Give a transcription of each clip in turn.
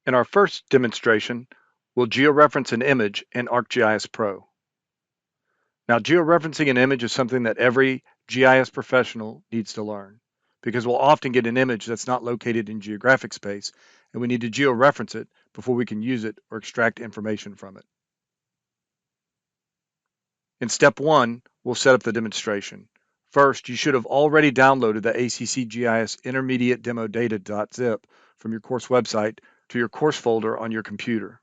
In our first demonstration, we'll georeference an image in ArcGIS Pro. Now, georeferencing an image is something that every GIS professional needs to learn because we'll often get an image that's not located in geographic space, and we need to georeference it before we can use it or extract information from it. In step one, we'll set up the demonstration. First, you should have already downloaded the ACCGIS Intermediate Demo Data.zip from your course website to your course folder on your computer.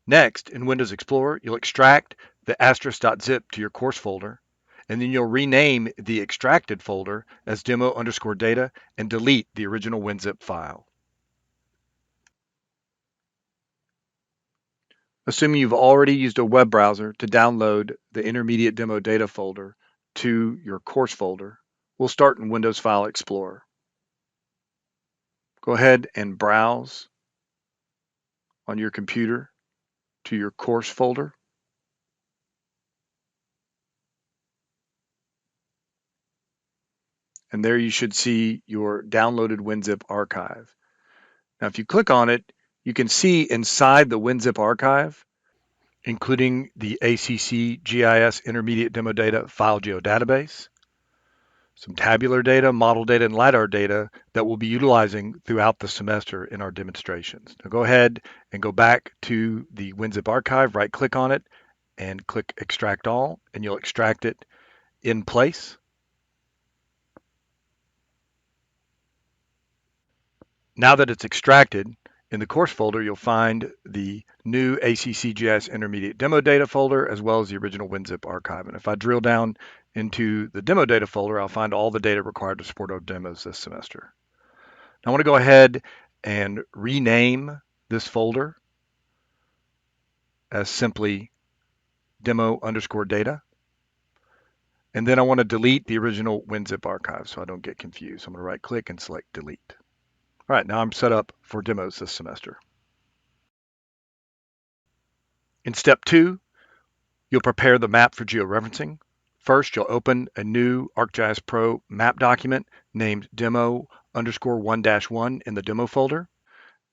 Next, in Windows Explorer, you'll extract the asterisk.zip to your course folder, and then you'll rename the extracted folder as demo_data and delete the original WinZip file. Assuming you've already used a web browser to download the intermediate demo data folder to your course folder, we'll start in Windows File Explorer. Go ahead and browse on your computer to your course folder. And there you should see your downloaded WinZip archive. Now, if you click on it, you can see inside the WinZip archive, including the ACC GIS Intermediate Demo Data File Geodatabase, some tabular data, model data, and LiDAR data that we'll be utilizing throughout the semester in our demonstrations. Now go ahead and go back to the WinZip archive, right-click on it, and click Extract All, and you'll extract it in place. Now that it's extracted, in the course folder, you'll find the new ACCGIS Intermediate Demo Data folder, as well as the original WinZip archive. And if I drill down into the demo data folder, I'll find all the data required to support our demos this semester. Now I want to go ahead and rename this folder as simply demo_data. And then I want to delete the original WinZip archive so I don't get confused. So I'm going to right click and select delete. All right, now I'm set up for demos this semester. In step two, you'll prepare the map for georeferencing. First, you'll open a new ArcGIS Pro map document named demo_1-1 in the demo folder.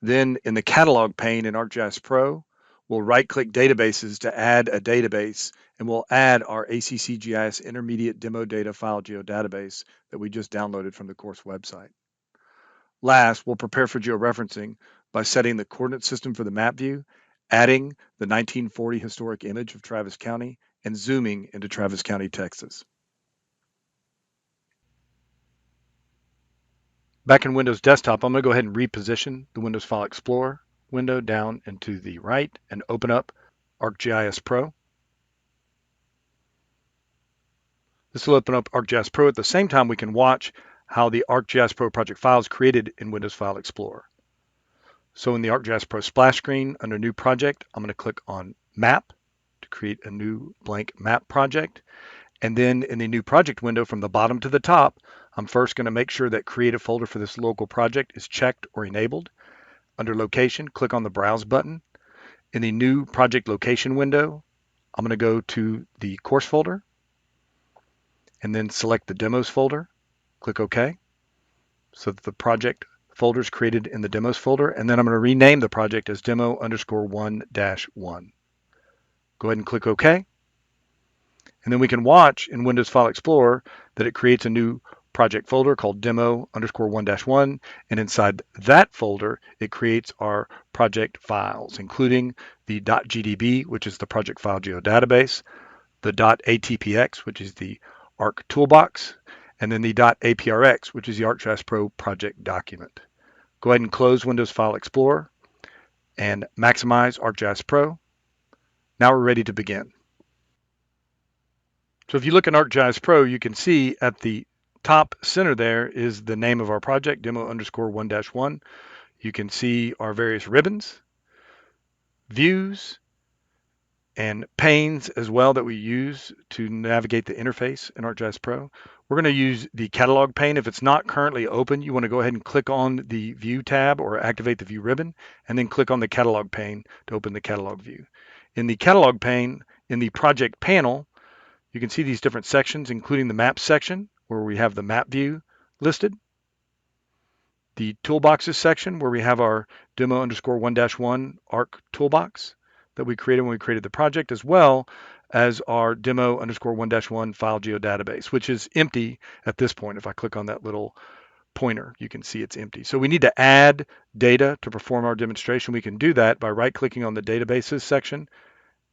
Then in the catalog pane in ArcGIS Pro, we'll right-click databases to add a database, and we'll add our ACCGIS Intermediate Demo Data File Geodatabase that we just downloaded from the course website. Last, we'll prepare for georeferencing by setting the coordinate system for the map view, adding the 1940 historic image of Travis County, and zooming into Travis County, Texas. Back in Windows Desktop, I'm going to go ahead and reposition the Windows File Explorer window down and to the right and open up ArcGIS Pro. This will open up ArcGIS Pro. At the same time, we can watch how the ArcGIS Pro project file is created in Windows File Explorer. So in the ArcGIS Pro splash screen under New Project, I'm going to click on Map to create a new blank map project. And then in the New Project window from the bottom to the top, I'm first going to make sure that Create a Folder for this local project is checked or enabled. Under Location, click on the Browse button. In the New Project Location window, I'm going to go to the Course folder and then select the Demos folder. Click OK so that the project folder is created in the Demos folder. And then I'm going to rename the project as demo_1-1. Go ahead and click OK. And then we can watch in Windows File Explorer that it creates a new project folder called demo_1-1. And inside that folder, it creates our project files, including the .gdb, which is the project file geodatabase, the .atpx, which is the Arc toolbox, and then the .aprx, which is the ArcGIS Pro project document. Go ahead and close Windows File Explorer and maximize ArcGIS Pro. Now we're ready to begin. So if you look in ArcGIS Pro, you can see at the top center there is the name of our project, demo_1-1. You can see our various ribbons, views, and panes as well that we use to navigate the interface in ArcGIS Pro. We're going to use the catalog pane. If it's not currently open, you want to go ahead and click on the View tab or activate the View ribbon, and then click on the catalog pane to open the catalog view. In the catalog pane, in the project panel, you can see these different sections, including the map section, where we have the map view listed. the toolboxes section where we have our demo_1-1 ARC toolbox that we created when we created the project, as well as our demo_1-1 file geodatabase, which is empty at this point. If I click on that little pointer, you can see it's empty. So we need to add data to perform our demonstration. We can do that by right-clicking on the databases section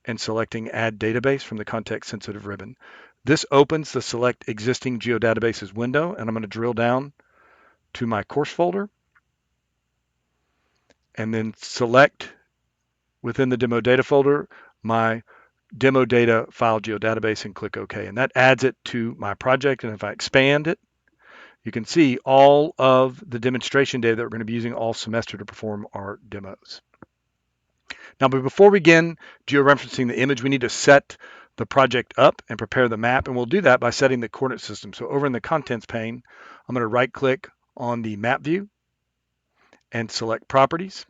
and selecting Add Database from the context-sensitive ribbon. This opens the Select Existing Geodatabases window, and I'm going to drill down to my course folder and then select within the demo data folder my demo data file geodatabase and click OK. And that adds it to my project. And if I expand it, you can see all of the demonstration data that we're going to be using all semester to perform our demos. Now, but before we begin georeferencing the image, we need to set the project up and prepare the map. And we'll do that by setting the coordinate system. So over in the contents pane, I'm going to right click on the map view and select properties.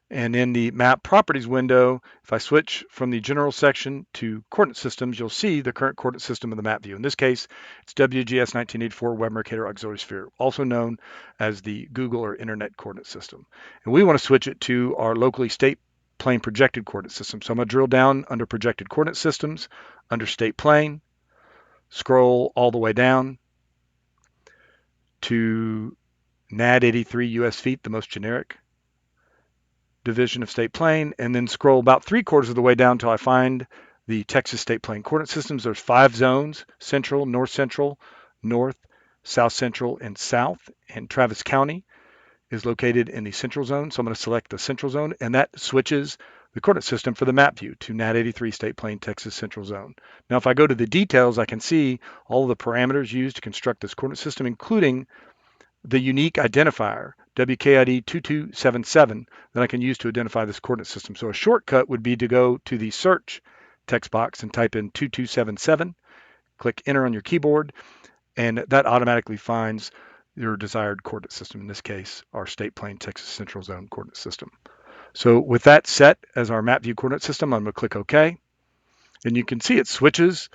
And in the map properties window, if I switch from the general section to coordinate systems, you'll see the current coordinate system of the map view. In this case, it's WGS 1984 Web Mercator Auxiliary Sphere, also known as the Google or Internet Coordinate System. And we want to switch it to our locally state plane projected coordinate system. So I'm going to drill down under projected coordinate systems, under state plane, scroll all the way down to NAD 83 US feet, the most generic division of state plane, and then scroll about 3/4 of the way down until I find the Texas state plane coordinate systems. There's 5 zones: central, north, south central, and south. And Travis County is located in the central zone. So I'm going to select the central zone, and that switches the coordinate system for the map view to NAD 83 state plane Texas central zone. Now, if I go to the details, I can see all of the parameters used to construct this coordinate system, including the unique identifier, WKID 2277, that I can use to identify this coordinate system. So a shortcut would be to go to the search text box and type in 2277, click enter on your keyboard, and that automatically finds your desired coordinate system, in this case, our state plane Texas Central Zone coordinate system. So with that set as our map view coordinate system, I'm going to click OK. And you can see it switches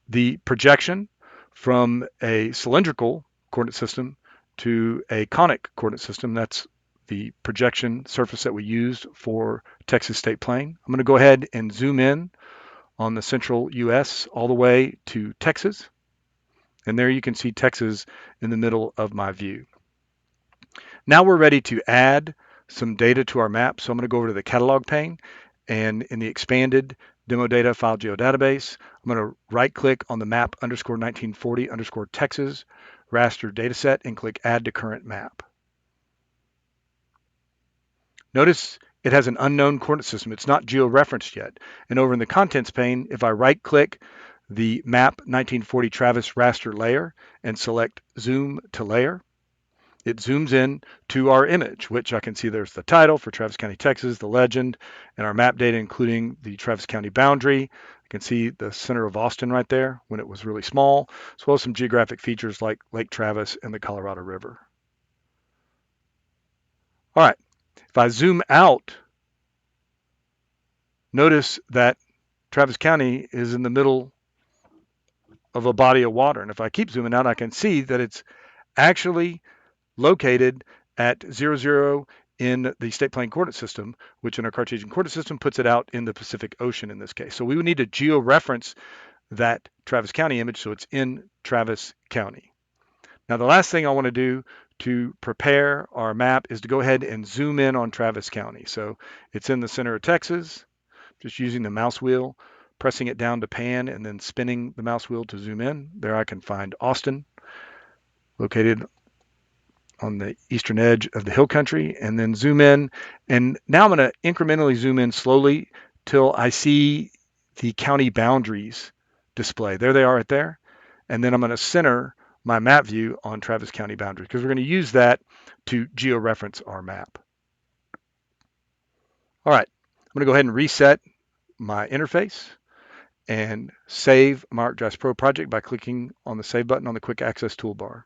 the projection from a cylindrical coordinate system to a conic coordinate system. That's the projection surface that we used for Texas state plane. I'm going to go ahead and zoom in on the central US all the way to Texas. And there you can see Texas in the middle of my view. Now we're ready to add some data to our map. So I'm going to go over to the catalog pane, and in the expanded demo data file geodatabase, I'm going to right click on the map _1940 Texas raster dataset and click add to current map. Notice it has an unknown coordinate system. It's not georeferenced yet. And over in the contents pane, if I right click the map 1940 Travis raster layer and select zoom to layer, it zooms in to our image, which I can see there's the title for Travis County, Texas, the legend, and our map data, including the Travis County boundary. You can see the center of Austin right there when it was really small, as well as some geographic features like Lake Travis and the Colorado River. All right, if I zoom out, notice that Travis County is in the middle of a body of water. And if I keep zooming out, I can see that it's actually located at 00 in the state plane coordinate system, which in our Cartesian coordinate system puts it out in the Pacific Ocean in this case. So we would need to georeference that Travis County image so it's in Travis County. Now the last thing I want to do to prepare our map is to go ahead and zoom in on Travis County. So it's in the center of Texas, just using the mouse wheel, pressing it down to pan and then spinning the mouse wheel to zoom in. There I can find Austin, located on the eastern edge of the hill country, and then zoom in. And now I'm going to incrementally zoom in slowly till I see the county boundaries display. There they are right there. And then I'm going to center my map view on Travis County boundaries because we're going to use that to georeference our map. All right, I'm going to go ahead and reset my interface and save my ArcGIS Pro project by clicking on the Save button on the Quick Access toolbar.